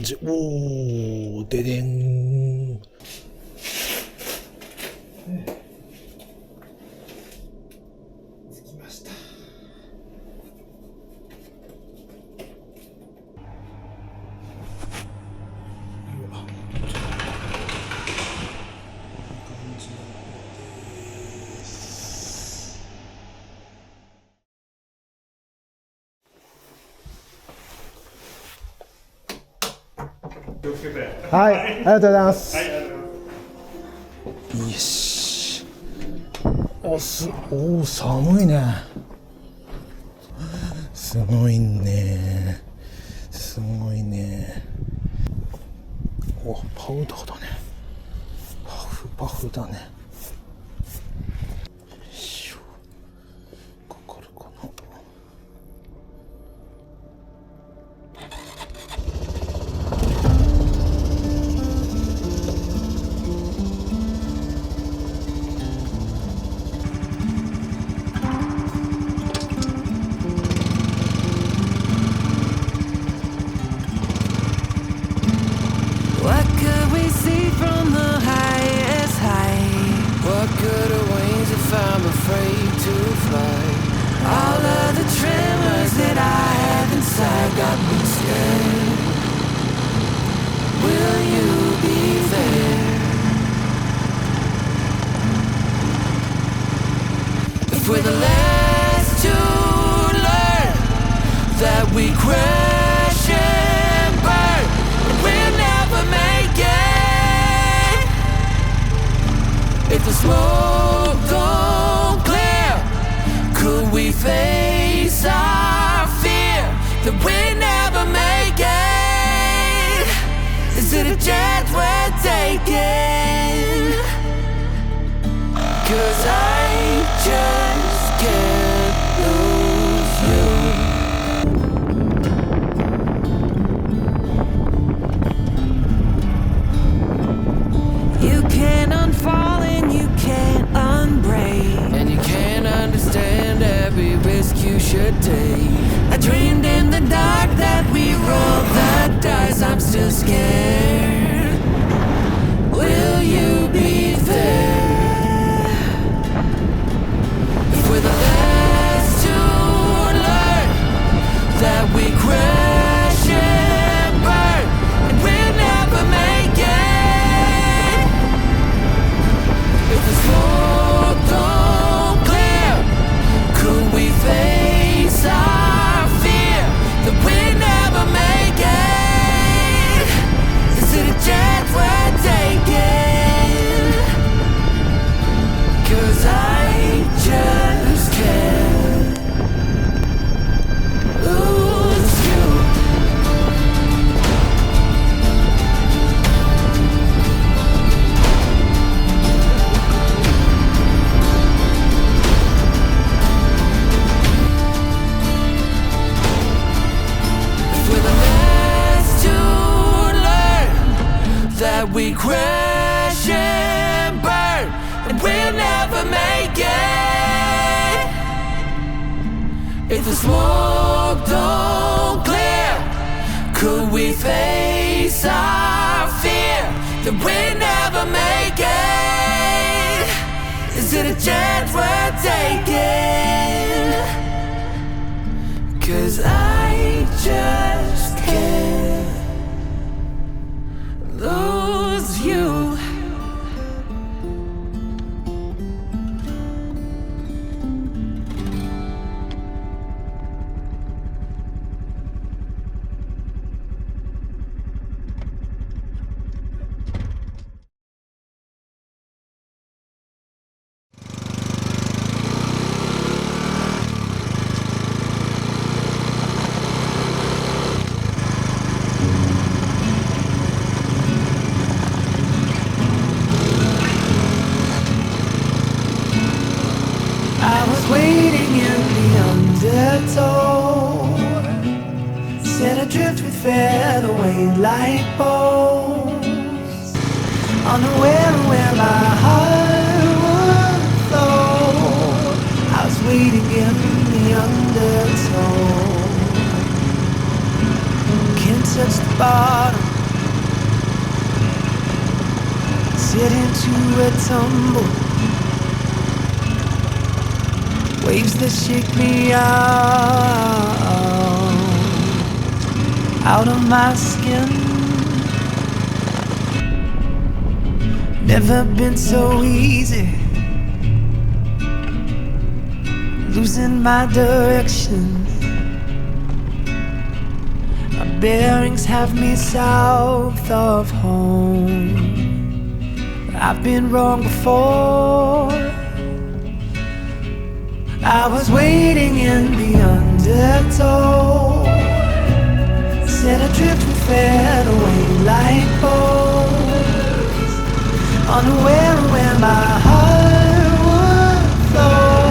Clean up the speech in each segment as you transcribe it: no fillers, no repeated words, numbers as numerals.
じ。おー、ででん。着きました。はい、ありがとうございます。はい、ありがとうございます。よし。おー、寒いね。すごいね。すごいね。お、パウダーだね。パフだね。かかるかな。We're the last to learn that we crash and burn, but we'll never make it. If the smoke don't clear, could we face our fear that we'll never make it? Is it a chance we're taking? 'Cause I just can't lose you. You can't unfall and you can't unbreak, and you can't understand every risk you should take. I dreamed in the dark that we rolled the dice. I'm still scared. Will you be there? We're the last to learn that we crash and burn, and we'll never make it. If the smoke don't clear, could we face our fear that we'll never make it? Is it a chance we're taking? 'Cause I just can't lose you. We're the last to learn that we crash and burn, and we'll never make it. If the smoke don't clear, could we face our fear that we'll never make it? Is it a chance we're taking? 'Cause I just can't lose you. Waiting in the undertow, set adrift with featherweight like bows, unaware of where my heart would flow. I was waiting in the undertow, can't touch the bottom, a tumble, waves that shake me out of my skin. Never been so easy, losing my direction. My bearings have me south of home. I've been wrong before. I was waiting in the undertow, set adrift and fed away like boats, unaware of where my heart would flow.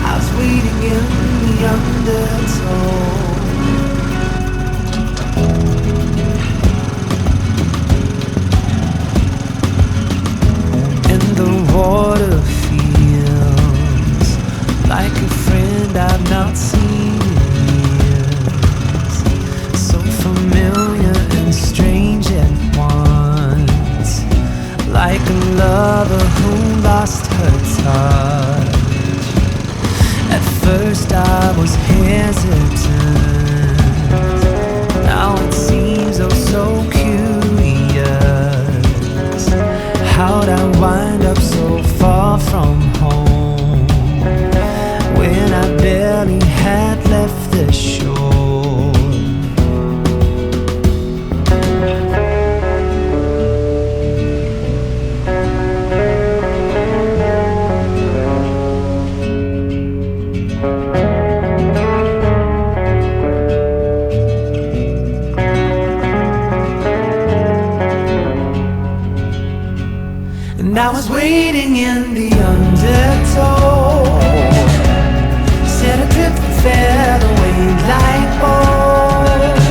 I was waiting in the undertow. And the water feels like a friend I've not seen in years, so familiar and strange at once, like a lover who lost her touch. At first I was hesitant, now it seems oh so curious. How'd I wind up so far from home when I barely had left the shore? And I was waiting in the undertow, set adrift and fed away like boats,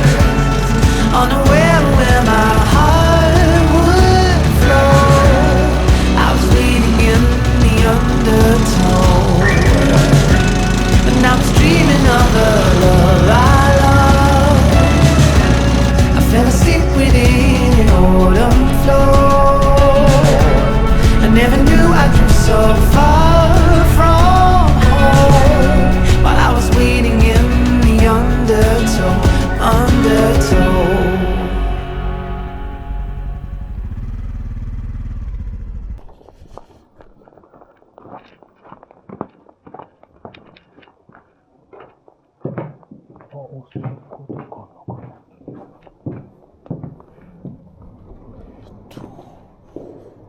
unaware of where my heart would flow. I was waiting in the undertow, and I was dreaming of the love I love. I fell asleep within an autumn flow. I never knew I drew so far from home, while I was waiting in the undertow.あ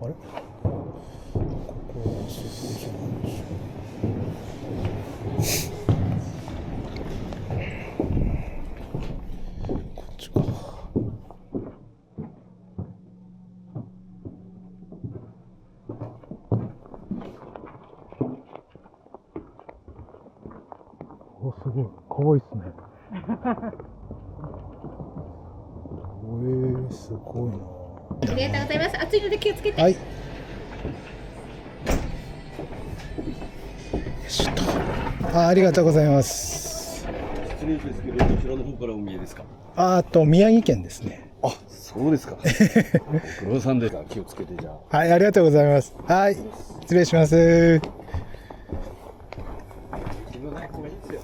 れ？ここはそこじゃないでしょ。こっちか。お、すごい。かわいいっすね。すごいな。ありがとうございます。暑いので気をつけて。はい。よいしょっと。ありがとうございます。失礼ですけど、どちらの方からお見えですか。宮城県ですね。あ、そうですか。ご苦労さんです。気をつけてじゃあ。はい、ありがとうございます。はい、失礼します。気のない方がいいですよ。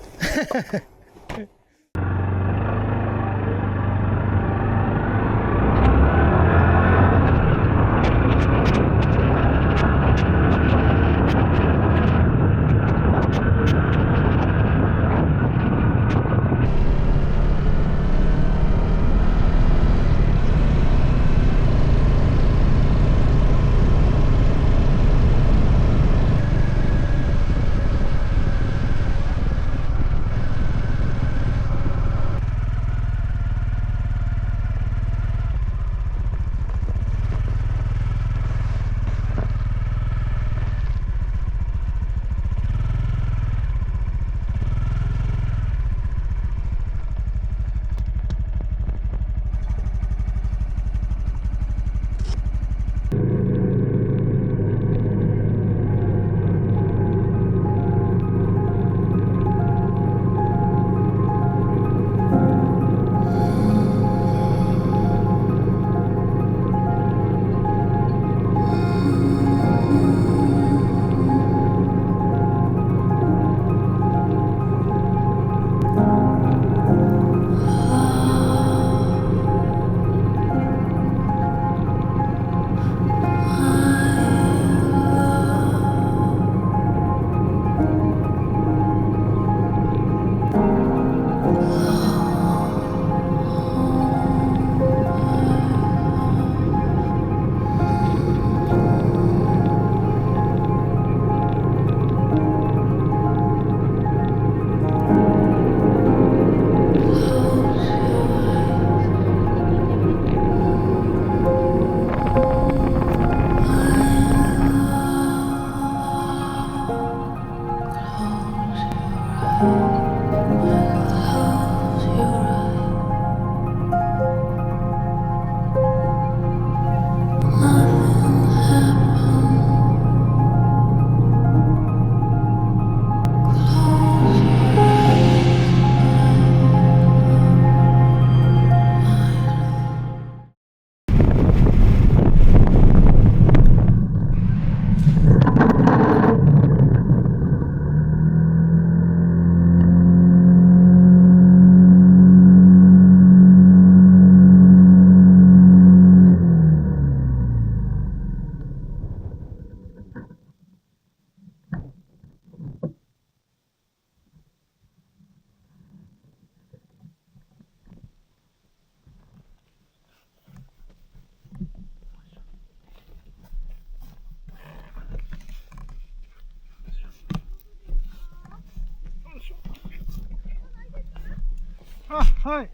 はい、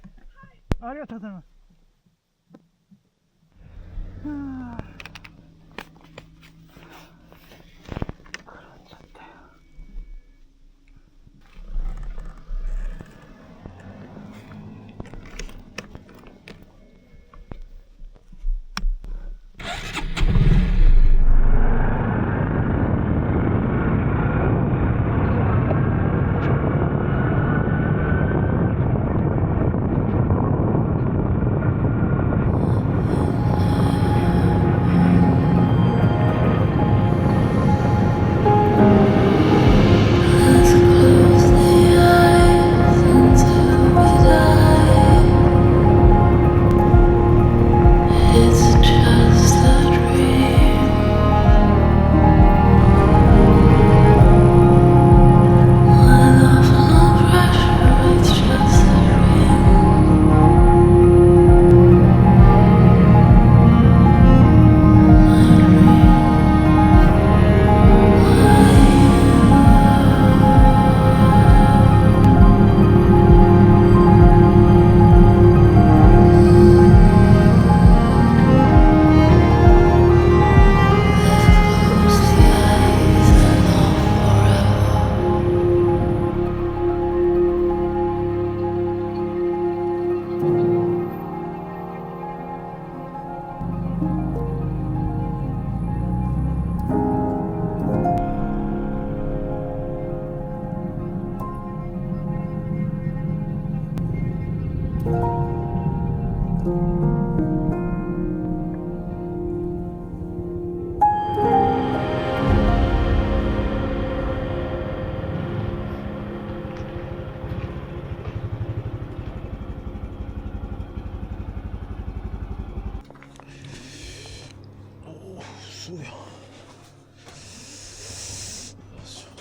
ありがとうございます。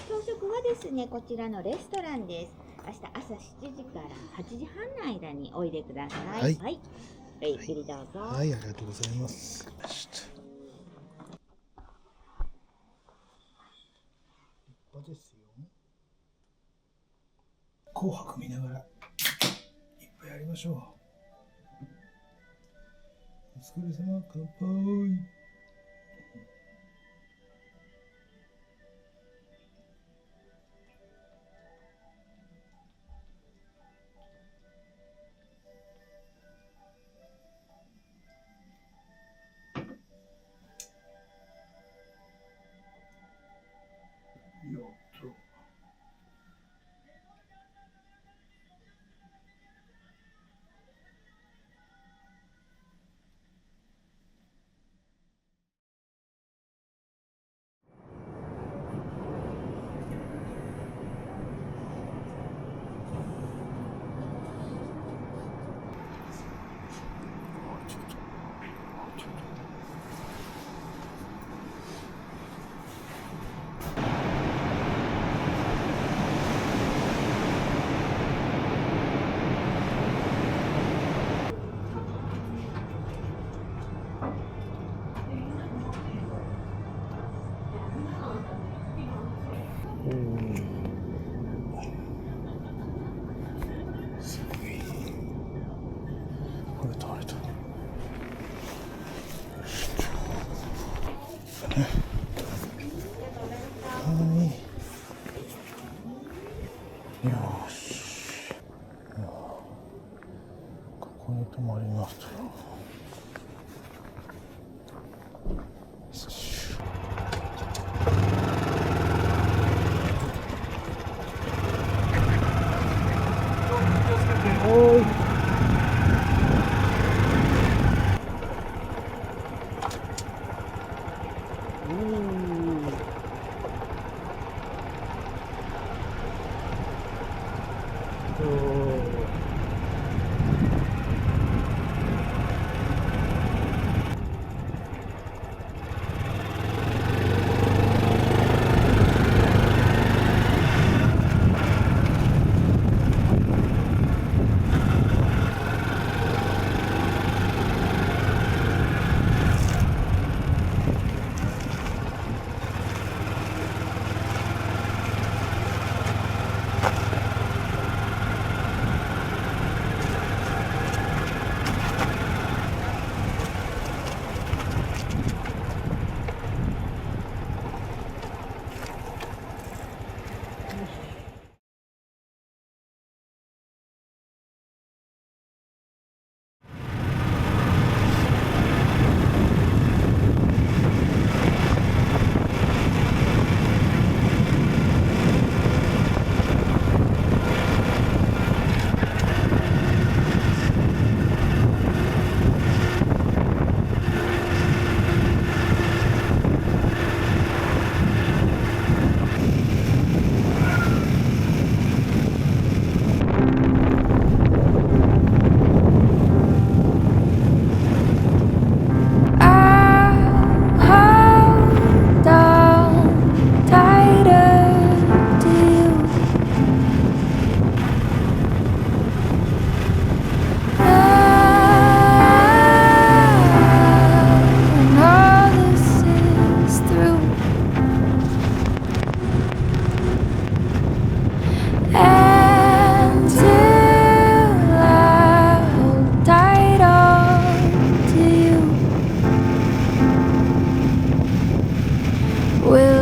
朝食はですね、こちらのレストランです。明日朝7時から8時半の間においでください。はいはい。ごゆっくりどうぞ。はい、ありがとうございます。ですよ。紅白見ながらいっぱいやりましょう。お疲れ様、乾杯。よっと。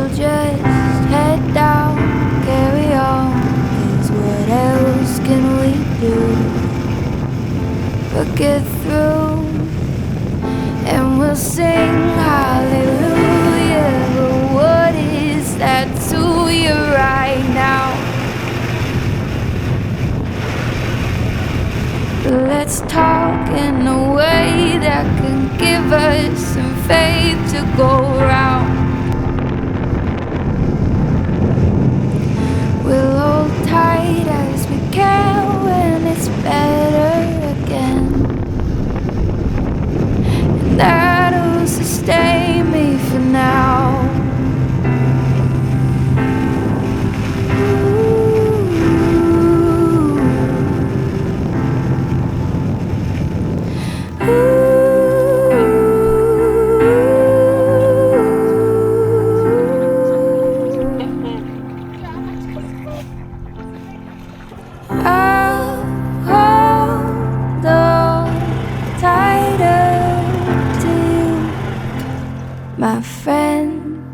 we'll just head down, carry on, 'cause what else can we do but get through? And we'll sing hallelujah, but what is that to you right now? Let's talk in a way that can give us some faith to go around. We'll hold tight as we can when it's better again, and that'll sustain me for now. My friend,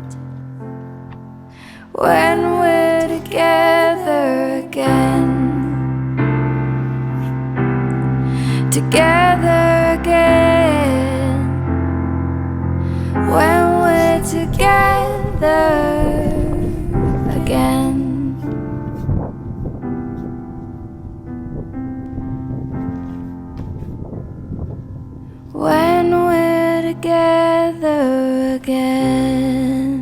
when we're together again, together again, when we're together again. When we're together again.